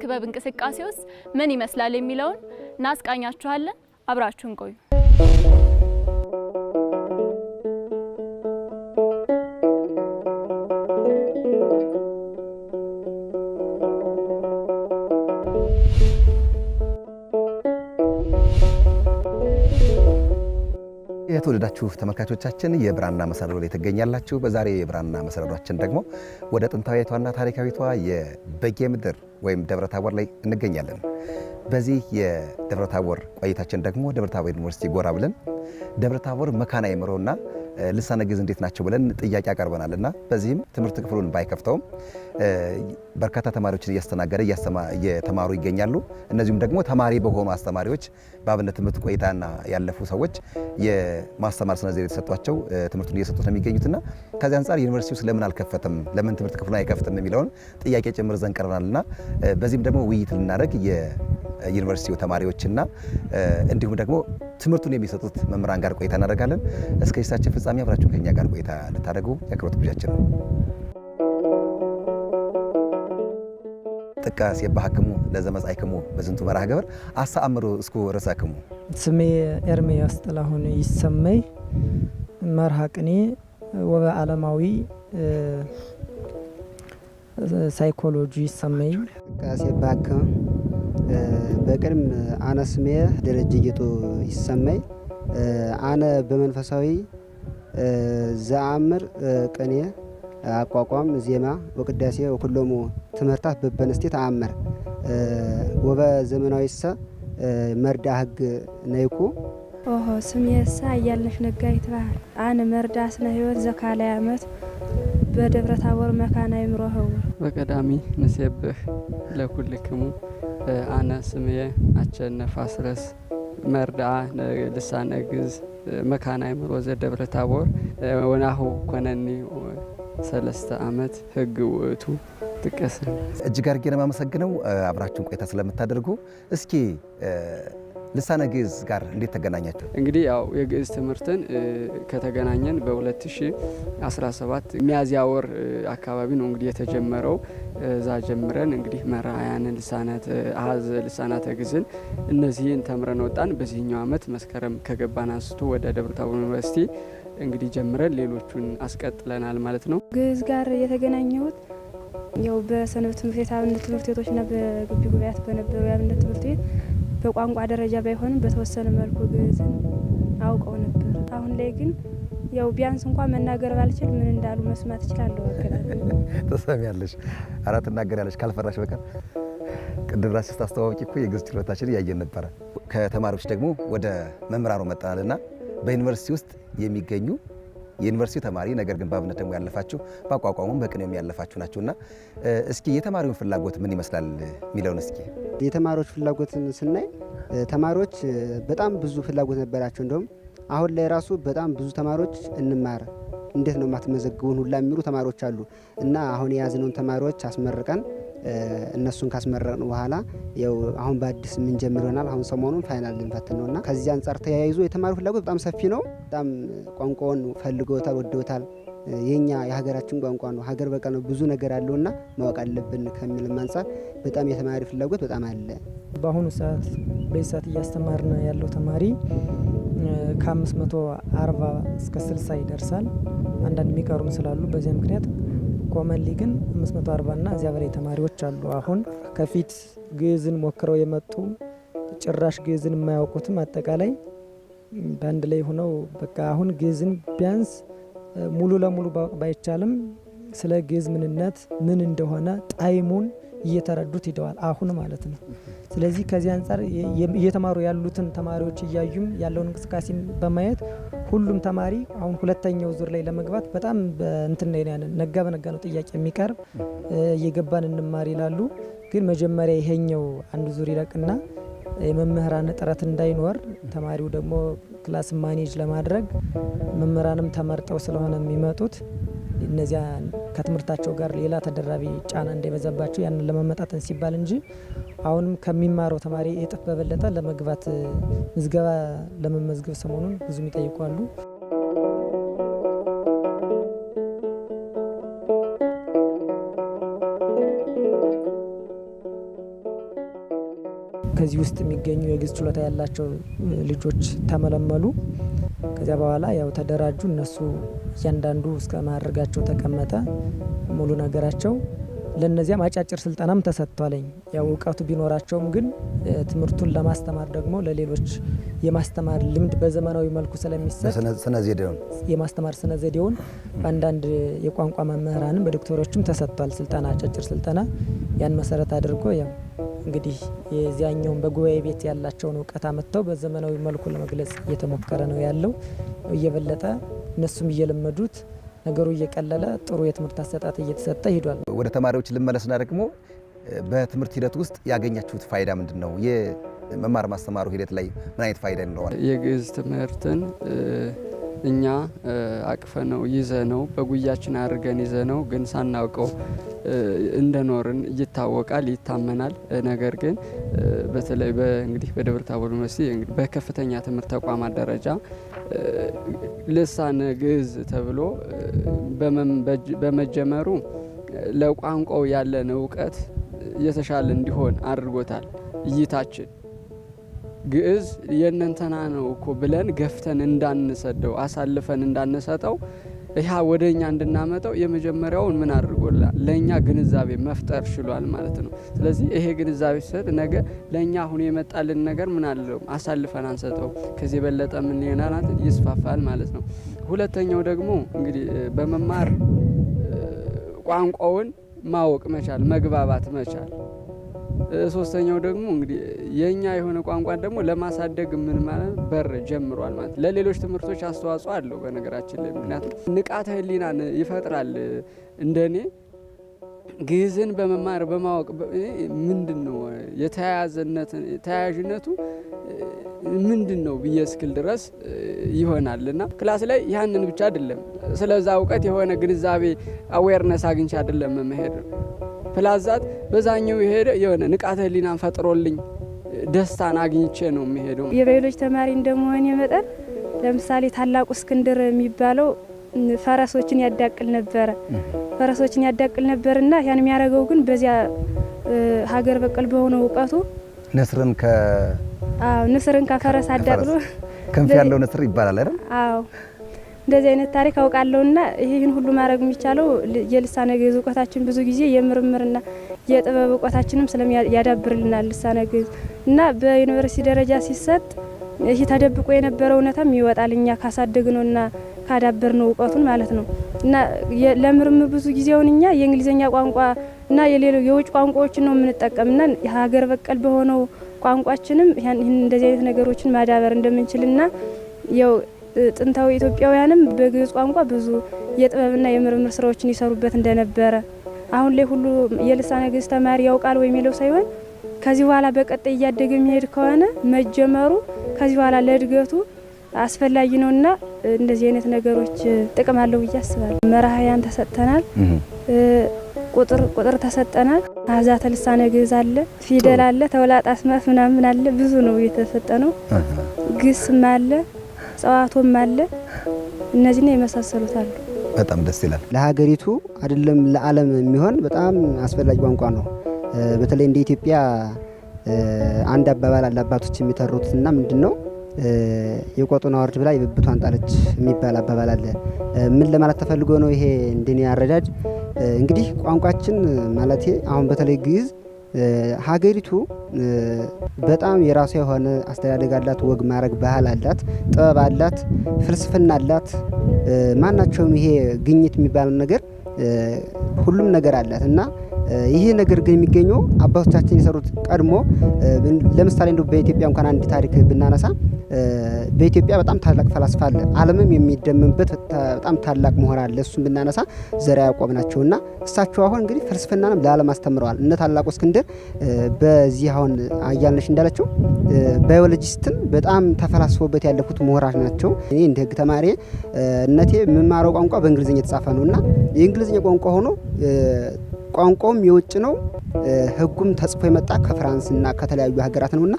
ክበብ እንቅስቃሴውስ ምን ይመስላል የሚለውን እናስቃኛችኋለን። አብራችሁን ቆዩ። የተወደዳችሁ ተመልካቾቻችን የብራና መሰረዶ ላይ ተገኛላችሁ። በዛሬ የብራና መሰረዶአችን ደግሞ ወደ ጥንታዊቷና ታሪካዊቷ የበጌ ምድር ወይም ደብረታቦር ላይ እንገኛለን። በዚህ የደብረታቦር ቆይታችን ደግሞ ደብረታቦር ዩኒቨርሲቲ ጎራ ብለን ደብረታቦር መካነ አእምሮና ልሳነ ግዕዝ እንዴት ናቸው ብለን ጥያቄ አቀርበናልና በዚህም ትምህርት ክፍሉን ባይከፍተውም በርካታ ተማሪዎችን እያስተናገደ እየተማሩ ይገኛሉ። እነዚህም ደግሞ ተማሪ በሆኑ አስተማሪዎች በአብነት ትምህርት ቆይታና ያለፉ ሰዎች የማስተማር ስነ ዘዴ የተሰጧቸው ትምህርቱን እየሰጡት ነው የሚገኙትና ከዚህ አንፃር ዩኒቨርሲቲው ስለምን አልከፈተም፣ ለምን ትምህርት ክፍሉን አይከፍትም የሚለውን ጥያቄ ጭምር ዘን ቀርበናልና በዚህም ደግሞ ውይይት ልናደርግ የዩኒቨርሲቲው ተማሪዎችና እንዲሁም ደግሞ ትምህርቱን የሚሰጡት መምህራን ጋር ቆይታ እናደርጋለን። እስከ ሂሳችን ፍጻሜ አብራችሁን ከኛ ጋር ቆይታ ልታደርጉ የአክብሮት ግብዣችን ነው። ጥቃስ የባህክሙ ለዘመጻይክሙ በዝንቱ መርሃ ግብር አሳአምሩ እስኩ ርዕሰክሙ። ስሜ ኤርምያስ ጥላሁን ይሰመይ መርሃ ቅኔ ወበዓለማዊ ሳይኮሎጂ ይሰመይ። ጥቃስ የባህክሙ በቅድም አነ ስሜ ደረጀ ጌጡ ይሰመይ አነ በመንፈሳዊ ዘአምር ቅኔ አቋቋም ዜማ ወቅዳሴ ወኩሎሙ ትምህርታት በበነስቴ ተአምር ወበዘመናዊሰ መርዳ ህግ ነይኩ። ኦሆ ስሜሳ እያልነሽ ነጋ ይትባል አነ መርዳ ስነ ህይወት ዘካላይ አመት በደብረታቦር መካነ አእምሮ ሀው በቀዳሚ ንሴብህ ለኩልክሙ አነ ስሜ አቸነፍ አስረስ መርዳ ልሳነ ግዕዝ መካነ አእምሮ ዘደብረታቦር ወናሁ ኮነኒ 3 ዓመት ህግ ውእቱ ጥቀስ። እጅግ አድርጌ ነው የማመሰግነው አብራችሁን ቆይታ ስለምታደርጉ። እስኪ ልሳነ ግዕዝ ጋር እንዴት ተገናኛችሁ? እንግዲህ ያው የግዕዝ ትምህርትን ከተገናኘን በ2017 ሚያዝያ ወር አካባቢ ነው እንግዲህ የተጀመረው። እዛ ጀምረን እንግዲህ መራያንን ልሳናተ ግዕዝን እነዚህን ተምረን ወጣን። በዚህኛው ዓመት መስከረም ከገባን አንስቶ ወደ ደብረታቦር ዩኒቨርሲቲ እንግዲህ ጀምረን ሌሎቹን አስቀጥለናል ማለት ነው። ግዕዝ ጋር የተገናኘሁት ያው በሰንበት ትምህርት ቤት አብነት ትምህርት ቤቶችና በግቢ ጉባኤያት በነበሩ የአብነት ትምህርት ቤት በቋንቋ ደረጃ ባይሆንም በተወሰነ መልኩ ግዕዝን አውቀው ነበር። አሁን ላይ ግን ያው ቢያንስ እንኳን መናገር ባልችል ምን እንዳሉ መስማት እችላለሁ። ተሰሚያለሽ? ኧረ ትናገሪያለሽ ካልፈራሽ በቀር። ቅድም ራስሽ ስታስተዋውቂ እኮ የግዕዝ ችሎታችን እያየን ነበረ። ከተማሪዎች ደግሞ ወደ መምህራኑ መጣናልና በዩኒቨርሲቲ ውስጥ የሚገኙ የዩኒቨርሲቲ ተማሪ ነገር ግን በአብነት ደግሞ ያለፋችሁ በአቋቋሙም በቅኔውም ያለፋችሁ ናቸውና እስኪ የተማሪውን ፍላጎት ምን ይመስላል የሚለውን እስኪ። የተማሪዎች ፍላጎትን ስናይ ተማሪዎች በጣም ብዙ ፍላጎት ነበራቸው። እንደውም አሁን ላይ ራሱ በጣም ብዙ ተማሪዎች እንማር እንዴት ነው የማትመዘግቡን ሁላ የሚሉ ተማሪዎች አሉ እና አሁን የያዝነውን ተማሪዎች አስመርቀን እነሱን ካስመረቅን በኋላ ያው አሁን በአዲስ ምን ጀምር ይሆናል። አሁን ሰሞኑን ፋይናል ልንፈትን ነውና ከዚህ አንፃር ተያይዞ የተማሪው ፍላጎት በጣም ሰፊ ነው። በጣም ቋንቋውን ፈልገውታል፣ ወደውታል። የኛ የሀገራችን ቋንቋ ነው፣ ሀገር በቀል ነው፣ ብዙ ነገር አለውና ማወቅ አለብን ከሚልም አንፃር በጣም የተማሪ ፍላጎት በጣም አለ። በአሁኑ ሰዓት በዚህ ሰዓት እያስተማርን ያለው ተማሪ ከ540 እስከ 60 ይደርሳል። አንዳንድ የሚቀሩም ስላሉ በዚያ ምክንያት ኮመንሊ ግን 540 እና እዚያ በላይ ተማሪዎች አሉ። አሁን ከፊት ግዕዝን ሞክረው የመጡ ጭራሽ ግዕዝን የማያውቁትም አጠቃላይ በአንድ ላይ ሆነው በቃ አሁን ግዕዝን ቢያንስ ሙሉ ለሙሉ ባይቻልም ስለ ግዕዝ ምንነት ምን እንደሆነ ጣዕሙን እየተረዱት ሂደዋል አሁን ማለት ነው። ስለዚህ ከዚህ አንፃር እየተማሩ ያሉትን ተማሪዎች እያዩም ያለውን እንቅስቃሴ በማየት ሁሉም ተማሪ አሁን ሁለተኛው ዙር ላይ ለመግባት በጣም እንትን ነው ያንን ነጋ በነጋ ነው ጥያቄ የሚቀርብ እየገባን እንማር ይላሉ። ግን መጀመሪያ ይሄኛው አንዱ ዙር ይለቅና የመምህራን እጥረት እንዳይኖር ተማሪው ደግሞ ክላስ ማኔጅ ለማድረግ መምህራንም ተመርጠው ስለሆነ የሚመጡት እነዚያ ከትምህርታቸው ጋር ሌላ ተደራቢ ጫና እንዳይበዛባቸው ያንን ለመመጣጠን ሲባል እንጂ አሁንም ከሚማረው ተማሪ እጥፍ በበለጠ ለመግባት ምዝገባ ለመመዝገብ ሰሞኑን ብዙ ይጠይቃሉ። ከዚህ ውስጥ የሚገኙ የግዕዝ ችሎታ ያላቸው ልጆች ተመለመሉ። ከዚያ በኋላ ያው ተደራጁ። እነሱ እያንዳንዱ እስከ ማዕረጋቸው ተቀመጠ ሙሉ ነገራቸው። ለነዚያም አጫጭር ስልጠናም ተሰጥቷለኝ። ያው እውቀቱ ቢኖራቸውም ግን ትምህርቱን ለማስተማር ደግሞ ለሌሎች የማስተማር ልምድ በዘመናዊ መልኩ ስለሚሰጥ የማስተማር ስነ ዘዴውን በአንዳንድ የቋንቋ መምህራንም በዶክተሮችም ተሰጥቷል ስልጠና፣ አጫጭር ስልጠና። ያን መሰረት አድርጎ ያው እንግዲህ የዚያኛውን በጉባኤ ቤት ያላቸውን እውቀት አመጥተው በዘመናዊ መልኩ ለመግለጽ እየተሞከረ ነው ያለው። እየበለጠ እነሱም እየለመዱት ነገሩ እየቀለለ ጥሩ የትምህርት አሰጣጥ እየተሰጠ ሄዷል። ወደ ተማሪዎች ልመለስና ደግሞ በትምህርት ሂደት ውስጥ ያገኛችሁት ፋይዳ ምንድን ነው? የመማር ማስተማሩ ሂደት ላይ ምን አይነት ፋይዳ ይኖረዋል? የግዕዝ ትምህርትን እኛ አቅፈነው ይዘነው በጉያችን አድርገን ይዘነው ግን ሳናውቀው እንደኖርን ይታወቃል፣ ይታመናል። ነገር ግን በተለይ እንግዲህ በደብረ ታቦር ዩኒቨርሲቲ በከፍተኛ ትምህርት ተቋማት ደረጃ ልሳነ ግዕዝ ተብሎ በመጀመሩ ለቋንቋው ያለን እውቀት የተሻለ እንዲሆን አድርጎታል። እይታችን ግዕዝ የእነንተና ነው እኮ ብለን ገፍተን እንዳንሰደው አሳልፈን እንዳንሰጠው ይህ ወደ እኛ እንድናመጠው የመጀመሪያውን ምን አድርጎላል? ለእኛ ግንዛቤ መፍጠር ችሏል ማለት ነው። ስለዚህ ይሄ ግንዛቤ ሲሰጥ ነገ ለእኛ አሁን የመጣልን ነገር ምን አለው አሳልፈን አንሰጠው፣ ከዚህ የበለጠ ምን ይሆናል ይስፋፋል ማለት ነው። ሁለተኛው ደግሞ እንግዲህ በመማር ቋንቋውን ማወቅ መቻል፣ መግባባት መቻል። ሶስተኛው ደግሞ እንግዲህ የኛ የሆነ ቋንቋን ደግሞ ለማሳደግ ምን ማለት በር ጀምሯል ማለት ለሌሎች ትምህርቶች አስተዋጽኦ አለው በነገራችን ላይ። ምክንያቱም ንቃተ ህሊናን ይፈጥራል። እንደኔ ግዕዝን በመማር በማወቅ ምንድነው ተያያዥነቱ ምንድነው ብዬ እስክል ድረስ ይሆናልና ክላስ ላይ ያንን ብቻ አይደለም ስለዛ እውቀት የሆነ ግንዛቤ አዌርነስ አግኝቼ አይደለም መሄድ ፕላዛት በዛኛው የሄደ የሆነ ንቃተ ህሊናን ፈጥሮልኝ ደስታን አግኝቼ ነው የሚሄደው። የባዮሎጂ ተማሪ እንደመሆኔ መጠን ለምሳሌ ታላቁ እስክንድር የሚባለው ፈረሶችን ያዳቅል ነበርና ያን የሚያደርገው ግን በዚያ ሀገር በቀል በሆነው እውቀቱ ንስርን ከፈረስ አዳቅሎ ክንፍ ያለው ንስር ይባላል አይደል? አዎ እንደዚህ አይነት ታሪክ አውቃለሁና ይህን ሁሉ ማድረግ የሚቻለው የልሳነ ግዕዝ እውቀታችን ብዙ ጊዜ የምርምርና የጥበብ እውቀታችንም ስለሚያዳብርልናል ልሳነ ግዕዝ እና በዩኒቨርሲቲ ደረጃ ሲሰጥ ይህ ተደብቆ የነበረው እውነታም ይወጣል እኛ ካሳደግነውና ካዳበርነው እውቀቱን ማለት ነው። እና ለምርምር ብዙ ጊዜውን እኛ የእንግሊዝኛ ቋንቋ እና የውጭ ቋንቋዎችን ነው የምንጠቀምና ሀገር በቀል በሆነው ቋንቋችንም እንደዚህ አይነት ነገሮችን ማዳበር እንደምንችልና ያው ጥንታዊ ኢትዮጵያውያንም በግዕዝ ቋንቋ ብዙ የጥበብና የምርምር ስራዎችን ይሰሩበት እንደነበረ አሁን ላይ ሁሉ የልሳነ ግዕዝ ተማሪ ያውቃል ወይ የሚለው ሳይሆን ከዚህ በኋላ በቀጣይ እያደገ የሚሄድ ከሆነ መጀመሩ ከዚህ በኋላ ለእድገቱ አስፈላጊ ነውና እንደዚህ አይነት ነገሮች ጥቅም አለው ብዬ አስባለሁ። መራሕያን ተሰጥተናል፣ ቁጥር ተሰጠናል፣ አዛተ ልሳነ ግዕዝ አለ፣ ፊደል አለ፣ ተውላጠ አስማት ምናምን አለ፣ ብዙ ነው የተሰጠነው። ግስም አለ፣ ጸዋቶም አለ። እነዚህና የመሳሰሉት አሉ። በጣም ደስ ይላል። ለሀገሪቱ አይደለም ለዓለም የሚሆን በጣም አስፈላጊ ቋንቋ ነው። በተለይ እንደ ኢትዮጵያ አንድ አባባል አለ አባቶች የሚተሩትና ምንድነው የቆጡን አወርድ ብላ የብብቷን ጣለች የሚባል አባባል አለ። ምን ለማለት ተፈልጎ ነው ይሄ እንደኔ አረዳድ? እንግዲህ ቋንቋችን ማለቴ አሁን በተለይ ግዕዝ ሀገሪቱ በጣም የራሷ የሆነ አስተዳደግ አላት፣ ወግ ማረግ ባህል አላት፣ ጥበብ አላት፣ ፍልስፍና አላት። ማናቸውም ይሄ ግኝት የሚባለው ነገር ሁሉም ነገር አላት እና ይሄ ነገር ግን የሚገኘው አባቶቻችን የሰሩት ቀድሞ ለምሳሌ እንደው በኢትዮጵያ እንኳን አንድ ታሪክ ብናነሳ በኢትዮጵያ በጣም ታላቅ ፈላስፋ አለ፣ ዓለምም የሚደመምበት በጣም ታላቅ ምሁር አለ። እሱም ብናነሳ ዘርዓ ያዕቆብ ናቸውና እሳቸው አሁን እንግዲህ ፍልስፍናንም ለዓለም አስተምረዋል። እነ ታላቁ እስክንድር በዚህ አሁን አያልነሽ እንዳለችው ባዮሎጂስትን በጣም ተፈላስፎበት ያለፉት ምሁራን ናቸው። እኔ እንደ ሕግ ተማሪ እነቴ የምማረው ቋንቋ በእንግሊዝኛ የተጻፈ ነውና የእንግሊዝኛ ቋንቋ ሆኖ ቋንቋውም የውጭ ነው። ሕጉም ተጽፎ የመጣ ከፍራንስና ከተለያዩ ሀገራት ነውና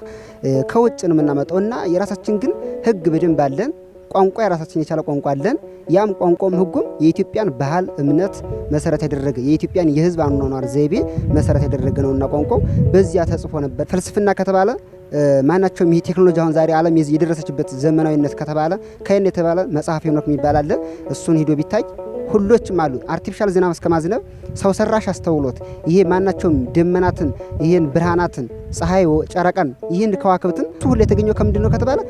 ከውጭ ነው የምናመጣውና የራሳችን ግን ሕግ በደንብ አለን። ቋንቋ የራሳችን የቻለ ቋንቋ አለን። ያም ቋንቋም ሕጉም የኢትዮጵያን ባህል እምነት መሰረት ያደረገ የኢትዮጵያን የሕዝብ አኗኗር ዘይቤ መሰረት ያደረገ ነውና ቋንቋው በዚያ ተጽፎ ነበር። ፍልስፍና ከተባለ ማናቸውም ይሄ ቴክኖሎጂ አሁን ዛሬ ዓለም የደረሰችበት ዘመናዊነት ከተባለ ከየት የተባለ መጽሐፍ ሄኖክ የሚባል አለ። እሱን ሂዶ ቢታይ ሁሎችም አሉ። አርቲፊሻል ዝናብ እስከማዝነብ ሰው ሰራሽ አስተውሎት ይሄ ማናቸውም ደመናትን ይሄን ብርሃናትን ፀሐይ ጨረቃን ይሄን ከዋክብትን ሁሉ የተገኘው ከምንድን ነው ከተባለ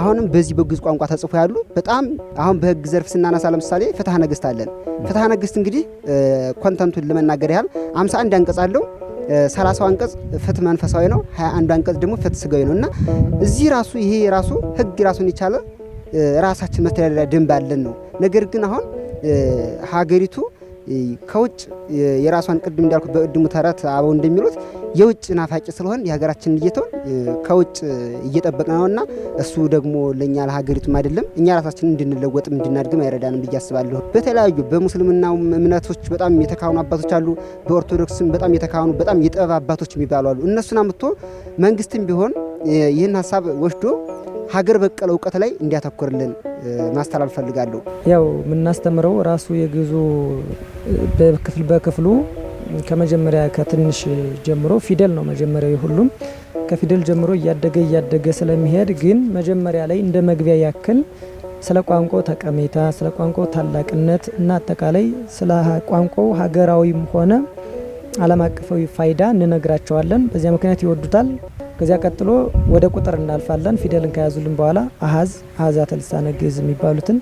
አሁንም በዚህ በግዕዝ ቋንቋ ተጽፎ ያሉ በጣም አሁን በህግ ዘርፍ ስናነሳ ለምሳሌ ፍትሐ ነገሥት አለን። ፍትሐ ነገሥት እንግዲህ ኮንተንቱን ለመናገር ያህል 51 አንቀጽ አለው። 30 አንቀጽ ፍትህ መንፈሳዊ ነው፣ 21 አንቀጽ ደግሞ ፍትህ ስጋዊ ነው እና እዚህ ራሱ ይሄ ራሱ ህግ ራሱን የቻለ ራሳችን መተዳደሪያ ደንብ አለን ነው። ነገር ግን አሁን ሀገሪቱ ከውጭ የራሷን ቅድም እንዳልኩት በእድሙ ተረት አበው እንደሚሉት የውጭ ናፋቂ ስለሆን የሀገራችንን እየተውን ከውጭ እየጠበቅን ነውና እሱ ደግሞ ለኛ ለሀገሪቱም አይደለም እኛ ራሳችንን እንድንለወጥም እንድናድግም አይረዳንም ብዬ አስባለሁ። በተለያዩ በሙስልምናው እምነቶች በጣም የተካኑ አባቶች አሉ። በኦርቶዶክስም በጣም የተካኑ በጣም የጥበብ አባቶች የሚባሉ አሉ። እነሱን አምጥቶ መንግስትም ቢሆን ይህን ሀሳብ ወስዶ ሀገር በቀል እውቀት ላይ እንዲያተኩርልን ማስተላለፍ ፈልጋለሁ። ያው የምናስተምረው ራሱ የግዕዙ በክፍሉ ከመጀመሪያ ከትንሽ ጀምሮ ፊደል ነው መጀመሪያው። ሁሉም ከፊደል ጀምሮ እያደገ ስለሚሄድ ግን መጀመሪያ ላይ እንደ መግቢያ ያክል ስለ ቋንቋው ጠቀሜታ፣ ስለ ቋንቋው ታላቅነት እና አጠቃላይ ስለ ቋንቋው ሀገራዊም ሆነ ዓለም አቀፋዊ ፋይዳ እንነግራቸዋለን። በዚያ ምክንያት ይወዱታል። ከዚያ ቀጥሎ ወደ ቁጥር እናልፋለን። ፊደልን ከያዙልን በኋላ አሃዛተ ልሳነ ግዕዝ የሚባሉትን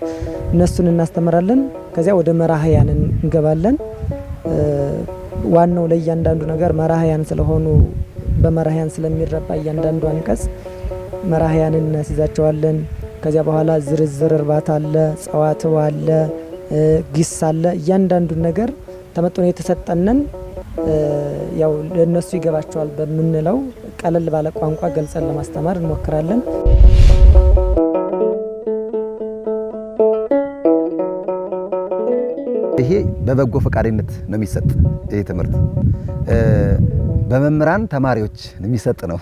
እነሱን እናስተምራለን። ከዚያ ወደ መራህያን እንገባለን። ዋናው ለእያንዳንዱ ነገር መራህያን ስለሆኑ በመራህያን ስለሚረባ እያንዳንዱ አንቀጽ መራህያንን እናስይዛቸዋለን። ከዚያ በኋላ ዝርዝር እርባታ አለ፣ ጸዋትው አለ፣ ግስ አለ። እያንዳንዱን ነገር ተመጥኖ የተሰጠንን ያው ለነሱ ይገባቸዋል በምንለው ቀለል ባለ ቋንቋ ገልጸን ለማስተማር እንሞክራለን። ይሄ በበጎ ፈቃደኝነት ነው የሚሰጥ። ይሄ ትምህርት በመምህራን ተማሪዎች የሚሰጥ ነው።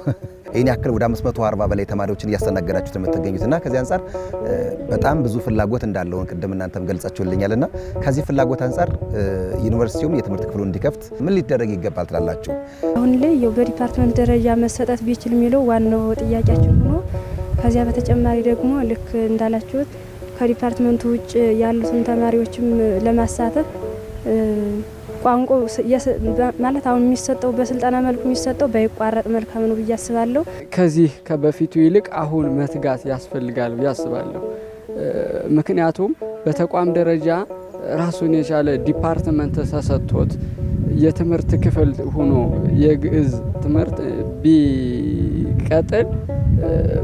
ይህን ያክል ወደ 540 በላይ ተማሪዎችን እያስተናገዳችሁት የምትገኙትና ከዚህ አንጻር በጣም ብዙ ፍላጎት እንዳለውን ቅድም እናንተም ገልጻችሁልኛልና ከዚህ ፍላጎት አንጻር ዩኒቨርሲቲውም የትምህርት ክፍሉን እንዲከፍት ምን ሊደረግ ይገባል ትላላችሁ? አሁን ላይ በዲፓርትመንት ደረጃ መሰጠት ቢችል የሚለው ዋናው ጥያቄያችን ሆኖ ከዚያ በተጨማሪ ደግሞ ልክ እንዳላችሁት ከዲፓርትመንቱ ውጭ ያሉትን ተማሪዎችም ለማሳተፍ ቋንቋ ማለት አሁን የሚሰጠው በስልጠና መልኩ የሚሰጠው ባይቋረጥ መልካም ነው ብዬ አስባለሁ። ከዚህ ከበፊቱ ይልቅ አሁን መትጋት ያስፈልጋል ብዬ አስባለሁ። ምክንያቱም በተቋም ደረጃ ራሱን የቻለ ዲፓርትመንት ተሰጥቶት የትምህርት ክፍል ሆኖ የግዕዝ ትምህርት ቢቀጥል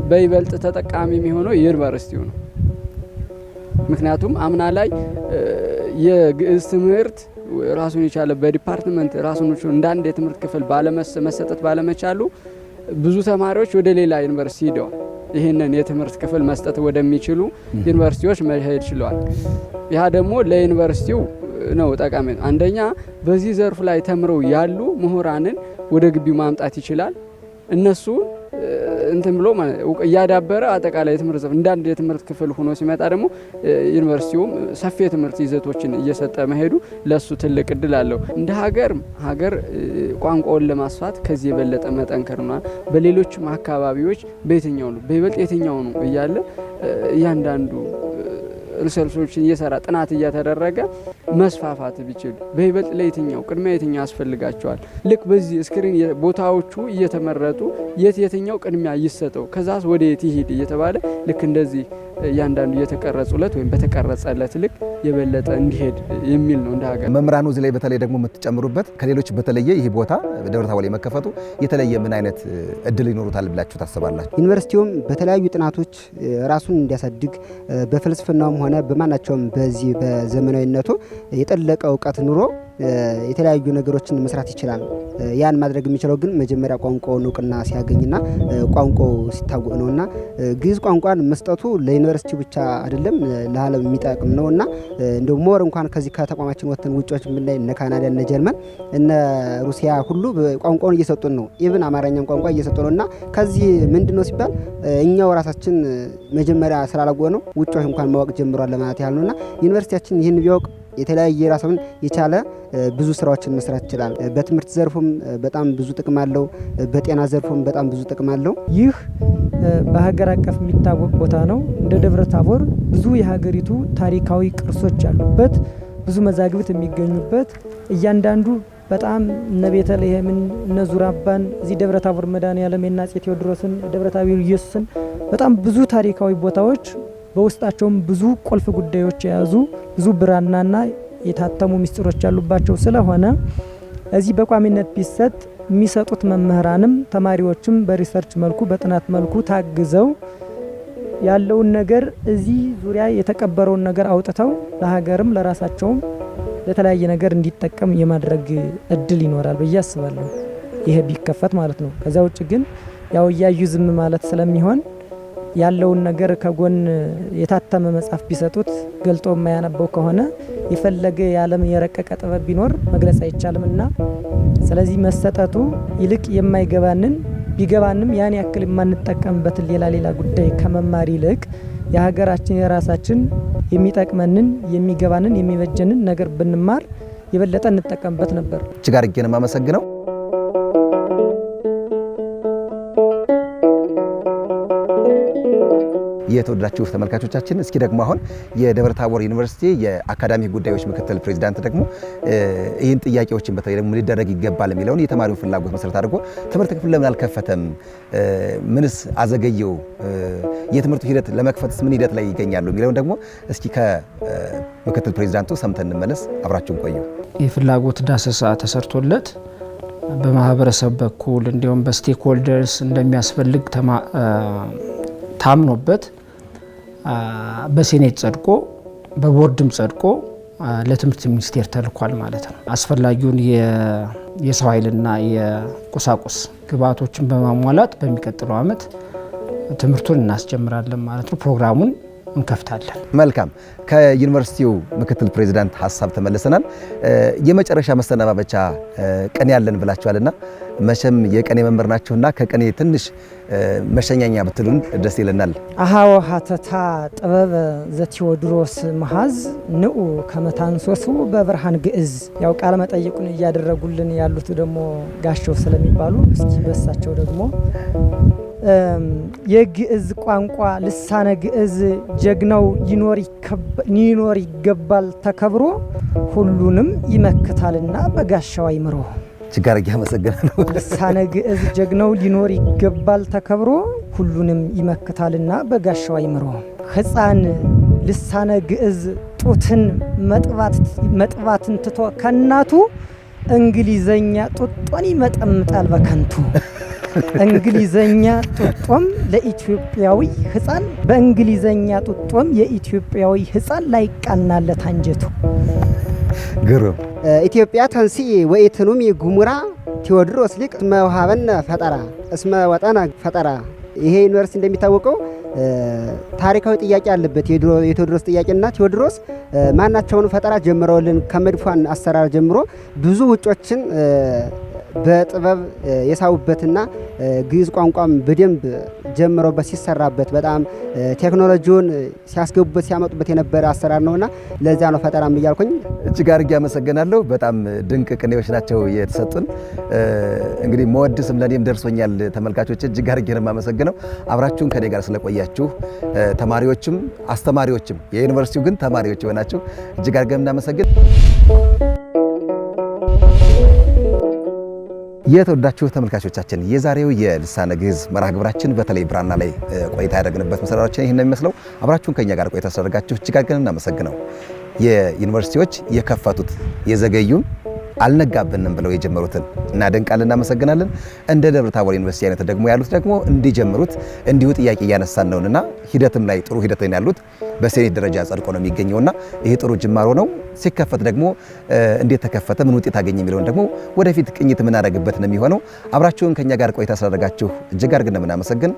በይበልጥ ተጠቃሚ የሚሆነው ዩኒቨርሲቲው ነው። ምክንያቱም አምና ላይ የግዕዝ ትምህርት ራሱን የቻለ በዲፓርትመንት ራሱን እንደ አንድ የትምህርት ክፍል መሰጠት ባለመቻሉ ብዙ ተማሪዎች ወደ ሌላ ዩኒቨርሲቲ ሄደዋል። ይህንን የትምህርት ክፍል መስጠት ወደሚችሉ ዩኒቨርሲቲዎች መሄድ ችለዋል። ያ ደግሞ ለዩኒቨርሲቲው ነው ጠቃሚ። አንደኛ በዚህ ዘርፍ ላይ ተምረው ያሉ ምሁራንን ወደ ግቢው ማምጣት ይችላል። እነሱ እንትን ብሎ እያዳበረ አጠቃላይ የትምህርት ዘርፍ እንደ አንድ የትምህርት ክፍል ሆኖ ሲመጣ ደግሞ ዩኒቨርሲቲውም ሰፊ የትምህርት ይዘቶችን እየሰጠ መሄዱ ለሱ ትልቅ እድል አለው። እንደ ሀገር ቋንቋውን ለማስፋት ከዚህ የበለጠ መጠንከርና በሌሎችም አካባቢዎች በየትኛው ነው በይበልጥ የትኛው ነው እያለ እያንዳንዱ ሪሰርቾችን እየሰራ ጥናት እያተደረገ መስፋፋት ቢችል በይበልጥ ለየትኛው ቅድሚያ የትኛው ያስፈልጋቸዋል። ልክ በዚህ ስክሪን ቦታዎቹ እየተመረጡ የትኛው ቅድሚያ ይሰጠው ከዛስ ወደ የት ይሄድ እየተባለ ልክ እንደዚህ እያንዳንዱ እየተቀረጹለት ወይም በተቀረጸለት ልክ የበለጠ እንዲሄድ የሚል ነው። እንደ ሀገር መምህራኑ እዚህ ላይ በተለይ ደግሞ የምትጨምሩበት ከሌሎች በተለየ ይህ ቦታ ደብረ ታቦር ላይ መከፈቱ የተለየ ምን አይነት እድል ይኖሩታል ብላችሁ ታስባላችሁ? ዩኒቨርሲቲውም በተለያዩ ጥናቶች ራሱን እንዲያሳድግ በፍልስፍናውም ሆነ በማናቸውም በዚህ በዘመናዊነቱ የጠለቀ እውቀት ኑሮ የተለያዩ ነገሮችን መስራት ይችላል። ያን ማድረግ የሚችለው ግን መጀመሪያ ቋንቋውን እውቅና ሲያገኝና ቋንቋው ሲታወቅ ነውና ግዕዝ ቋንቋን መስጠቱ ለዩኒቨርሲቲው ብቻ አይደለም ለዓለም የሚጠቅም ነውና እንደው ሞር እንኳን ከዚህ ከተቋማችን ወጥተን ውጪዎች ብናይ እነ ካናዳ እነ ጀርመን እነ ሩሲያ ሁሉ ቋንቋውን እየሰጡን ነው። ኢቭን አማርኛን ቋንቋ እየሰጡ ነውና ከዚህ ምንድነው ሲባል እኛው ራሳችን መጀመሪያ ስላላወቅነው ውጪዎች እንኳን ማወቅ ጀምሯል ለማለት ያህል ነውና ዩኒቨርሲቲያችን ይህን ቢያውቅ የተለያየ ራሱን የቻለ ብዙ ስራዎችን መስራት ይችላል። በትምህርት ዘርፉም በጣም ብዙ ጥቅም አለው። በጤና ዘርፉም በጣም ብዙ ጥቅም አለው። ይህ በሀገር አቀፍ የሚታወቅ ቦታ ነው። እንደ ደብረ ታቦር ብዙ የሀገሪቱ ታሪካዊ ቅርሶች ያሉበት፣ ብዙ መዛግብት የሚገኙበት እያንዳንዱ በጣም እነ ቤተልሔምን እነ ዙራባን እዚህ ደብረ ታቦር መድኃኔዓለም የአፄ ቴዎድሮስን ደብረ ታቦር ኢየሱስን በጣም ብዙ ታሪካዊ ቦታዎች በውስጣቸውም ብዙ ቁልፍ ጉዳዮች የያዙ ብዙ ብራናና የታተሙ ምስጢሮች ያሉባቸው ስለሆነ እዚህ በቋሚነት ቢሰጥ የሚሰጡት መምህራንም ተማሪዎችም በሪሰርች መልኩ በጥናት መልኩ ታግዘው ያለውን ነገር እዚህ ዙሪያ የተቀበረውን ነገር አውጥተው ለሀገርም ለራሳቸውም ለተለያየ ነገር እንዲጠቀም የማድረግ እድል ይኖራል ብዬ አስባለሁ። ይሄ ቢከፈት ማለት ነው። ከዛ ውጭ ግን ያው እያዩ ዝም ማለት ስለሚሆን ያለውን ነገር ከጎን የታተመ መጽሐፍ ቢሰጡት ገልጦ የማያነበው ከሆነ የፈለገ የዓለም የረቀቀ ጥበብ ቢኖር መግለጽ አይቻልምና ስለዚህ መሰጠቱ ይልቅ የማይገባንን ቢገባንም ያን ያክል የማንጠቀምበትን ሌላ ጉዳይ ከመማር ይልቅ የሀገራችን የራሳችን የሚጠቅመንን የሚገባንን የሚበጀንን ነገር ብንማር የበለጠ እንጠቀምበት ነበር። እጅግ አድርጌ ነው የማመሰግነው። የተወደዳችሁ ተመልካቾቻችን እስኪ ደግሞ አሁን የደብረ ታቦር ዩኒቨርሲቲ የአካዳሚክ ጉዳዮች ምክትል ፕሬዚዳንት ደግሞ ይህን ጥያቄዎችን በተለይ ደግሞ ሊደረግ ይገባል የሚለውን የተማሪውን ፍላጎት መሰረት አድርጎ ትምህርት ክፍል ለምን አልከፈተም፣ ምንስ አዘገየው፣ የትምህርቱ ሂደት ለመክፈትስ ምን ሂደት ላይ ይገኛሉ የሚለውን ደግሞ እስኪ ከምክትል ፕሬዚዳንቱ ሰምተን እንመለስ። አብራችሁን ቆዩ። የፍላጎት ዳሰሳ ተሰርቶለት በማህበረሰብ በኩል እንዲሁም በስቴክሆልደርስ እንደሚያስፈልግ ታምኖበት በሴኔት ጸድቆ በቦርድም ጸድቆ ለትምህርት ሚኒስቴር ተልኳል ማለት ነው። አስፈላጊውን የሰው ኃይልና የቁሳቁስ ግብዓቶችን በማሟላት በሚቀጥለው ዓመት ትምህርቱን እናስጀምራለን ማለት ነው። ፕሮግራሙን እንከፍታለን። መልካም። ከዩኒቨርሲቲው ምክትል ፕሬዚዳንት ሀሳብ ተመልሰናል። የመጨረሻ መሰነባበቻ ቀን ያለን ብላችኋልና መቼም የቀኔ መምህር ናችሁና ከቀኔ ትንሽ መሸኛኛ ብትሉን ደስ ይለናል። አሃው ሀተታ ጥበብ ዘቴዎድሮስ መሐዝ ንዑ ከመታንሶሱ በብርሃን ግዕዝ። ያው ቃለ መጠይቁን እያደረጉልን ያሉት ደግሞ ጋሻው ስለሚባሉ እስኪ በሳቸው ደግሞ የግዕዝ ቋንቋ ልሳነ ግዕዝ ጀግናው ይኖር ይገባል ተከብሮ ሁሉንም ይመክታልና በጋሻው አይምሮ። ችጋር ያመሰግናለሁ። ልሳነ ግዕዝ ጀግናው ሊኖር ይገባል ተከብሮ ሁሉንም ይመክታልና በጋሻው አይምሮ። ሕፃን ልሳነ ግዕዝ ጡትን መጥባትን ትቶ ከናቱ እንግሊዘኛ ጡጦን ይመጠምጣል በከንቱ። እንግሊዘኛ ጡጦም ለኢትዮጵያዊ ሕፃን በእንግሊዘኛ ጡጦም የኢትዮጵያዊ ሕፃን ላይቃናለት አንጀቱ። ግሩም። ኢትዮጵያ ተንሲ ወኢትኑም ጉሙራ ቴዎድሮስ ሊቅ እስመ ወሀበነ ፈጠራ እስመ ወጠነ ፈጠራ። ይሄ ዩኒቨርሲቲ እንደሚታወቀው ታሪካዊ ጥያቄ አለበት። የቴዎድሮስ ጥያቄና ቴዎድሮስ ማናቸውን ፈጠራ ጀምረውልን ከመድፏን አሰራር ጀምሮ ብዙ ውጮችን በጥበብ የሳቡበትና ግዕዝ ቋንቋም በደንብ ጀምሮበት ሲሰራበት በጣም ቴክኖሎጂውን ሲያስገቡበት ሲያመጡበት የነበረ አሰራር ነውና ለዚያ ነው ፈጠራም እያልኩኝ እጅግ አድርጌ አመሰግናለሁ። በጣም ድንቅ ቅኔዎች ናቸው የተሰጡን። እንግዲህ መወድስም ለኔም ደርሶኛል። ተመልካቾች እጅግ አድርጌ ነው የማመሰግነው አብራችሁን ከኔ ጋር ስለቆያችሁ። ተማሪዎችም አስተማሪዎችም የዩኒቨርሲቲው ግን ተማሪዎች የሆናችሁ እጅግ አድርገን እናመሰግን። የተወዳችሁ ተመልካቾቻችን የዛሬው የልሳነ ግዕዝ መርሃ ግብራችን በተለይ ብራና ላይ ቆይታ ያደረግንበት መሰራራችን ይሄን ነው የሚመስለው። አብራችሁን ከኛ ጋር ቆይታ ስላደረጋችሁ እጅግ አድርገን እናመሰግነው። የዩኒቨርሲቲዎች የከፈቱት የዘገዩም አልነጋብንም ብለው የጀመሩትን እናደንቃለን፣ እናመሰግናለን። እንደ ደብረ ታቦር ዩኒቨርሲቲ አይነት ደግሞ ያሉት ደግሞ እንዲጀምሩት እንዲሁ ጥያቄ እያነሳን ነውና ሂደትም ላይ ጥሩ ሂደት ላይ ያሉት በሴኔት ደረጃ ጸድቆ ነው የሚገኘውና ይሄ ጥሩ ጅማሮ ነው። ሲከፈት ደግሞ እንዴት ተከፈተ፣ ምን ውጤት አገኘ የሚለውን ደግሞ ወደፊት ቅኝት የምናደርግበት ነው የሚሆነው። አብራችሁን ከኛ ጋር ቆይታ ስላደረጋችሁ እጅግ አድርገን እናመሰግን።